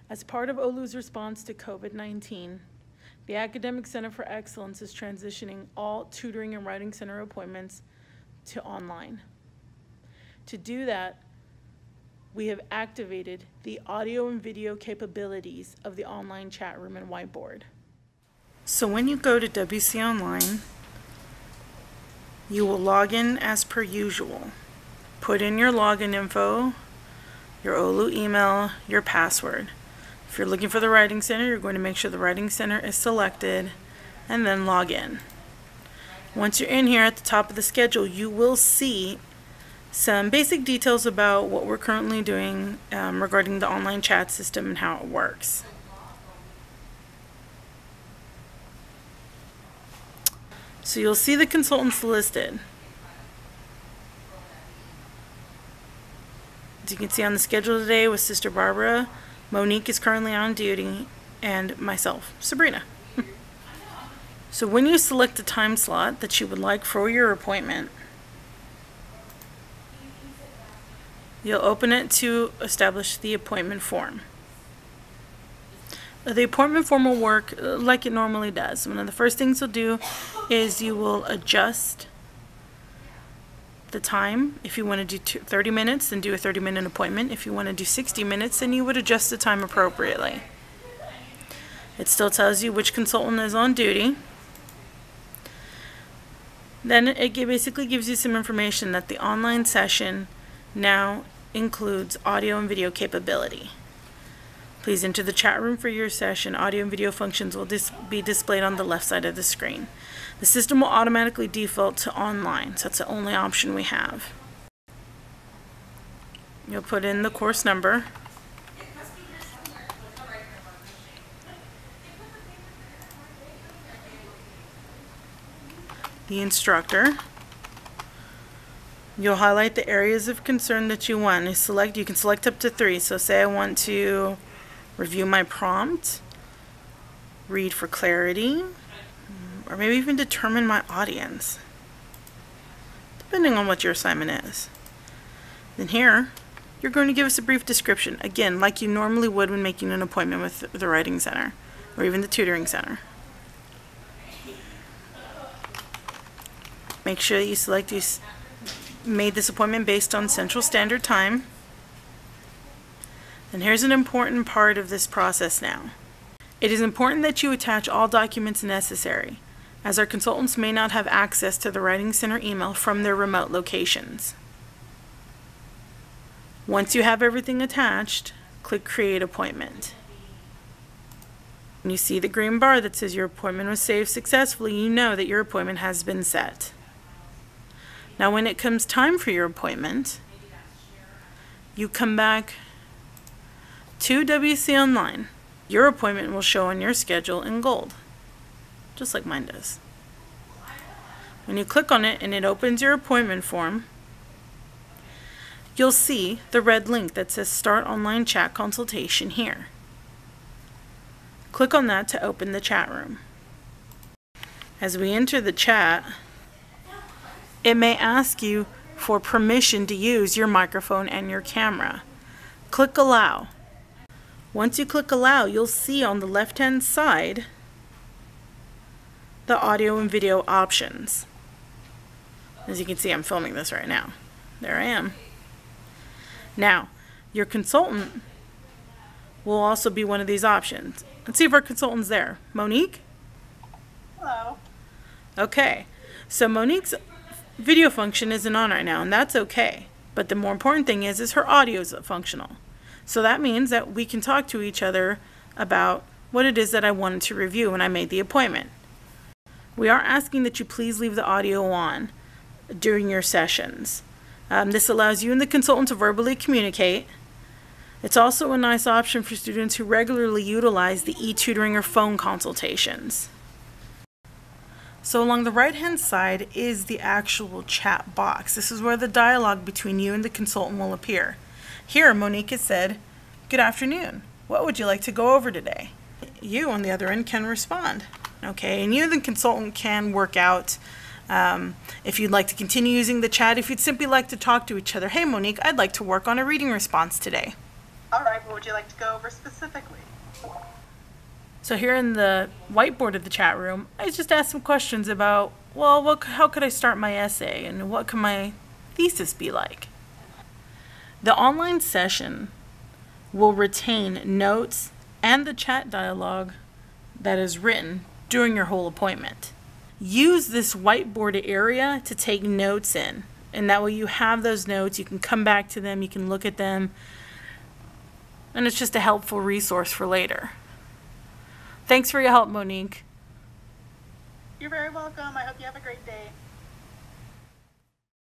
As part of Olu's response to COVID-19, the Academic Center for Excellence is transitioning all tutoring and writing center appointments to online. To do that, we have activated the audio and video capabilities of the online chat room and whiteboard. So when you go to WC Online, you will log in as per usual. Put in your login info, your Olu email, your password. If you're looking for the Writing Center, you're going to make sure the Writing Center is selected and then log in. Once you're in here at the top of the schedule, you will see some basic details about what we're currently doing regarding the online chat system and how it works. So you'll see the consultants listed. As you can see on the schedule today with Sister Barbara, Monique is currently on duty, and myself, Sabrina. So when you select the time slot that you would like for your appointment, you'll open it to establish the appointment form. The appointment form will work like it normally does. One of the first things you'll do is you will adjust the time. If you want to do 30 minutes, then do a 30-minute appointment. If you want to do 60 minutes, then you would adjust the time appropriately. It still tells you which consultant is on duty. Then it basically gives you some information that the online session now includes audio and video capability. Please enter the chat room for your session. Audio and video functions will be displayed on the left side of the screen. The system will automatically default to online, so that's the only option we have. You'll put in the course number. The instructor. You'll highlight the areas of concern that you want. You can select up to 3. So say I want to review my prompt, read for clarity, or maybe even determine my audience, depending on what your assignment is. Then here, you're going to give us a brief description, again, like you normally would when making an appointment with the Writing Center, or even the Tutoring Center. Make sure you select you made this appointment based on Central Standard Time. And here's an important part of this process now. It is important that you attach all documents necessary, as our consultants may not have access to the Writing Center email from their remote locations. Once you have everything attached, click Create Appointment. When you see the green bar that says your appointment was saved successfully, you know that your appointment has been set. Now when it comes time for your appointment, you come back to WC Online. Your appointment will show on your schedule in gold, just like mine does. When you click on it and it opens your appointment form, you'll see the red link that says Start Online Chat Consultation here. Click on that to open the chat room. As we enter the chat, it may ask you for permission to use your microphone and your camera. Click Allow. Once you click Allow, you'll see on the left-hand side the audio and video options. As you can see, I'm filming this right now. There I am. Now, your consultant will also be one of these options. Let's see if our consultant's there. Monique? Hello. Okay, so Monique's video function isn't on right now, and that's okay. But the more important thing is her audio is functional. So that means that we can talk to each other about what it is that I wanted to review when I made the appointment. We are asking that you please leave the audio on during your sessions. This allows you and the consultant to verbally communicate. It's also a nice option for students who regularly utilize the e-tutoring or phone consultations. So along the right-hand side is the actual chat box. This is where the dialogue between you and the consultant will appear. Here, Monique has said, "Good afternoon. What would you like to go over today?" You, on the other end, can respond. Okay, and you and the consultant can work out if you'd like to continue using the chat, if you'd simply like to talk to each other. "Hey, Monique, I'd like to work on a reading response today." All right, what would you like to go over specifically? So here in the whiteboard of the chat room, I just asked some questions about, well, how could I start my essay and what could my thesis be like? The online session will retain notes and the chat dialogue that is written during your whole appointment. Use this whiteboard area to take notes in, and that way you have those notes, you can come back to them, you can look at them, and it's just a helpful resource for later. Thanks for your help, Monique. You're very welcome. I hope you have a great day.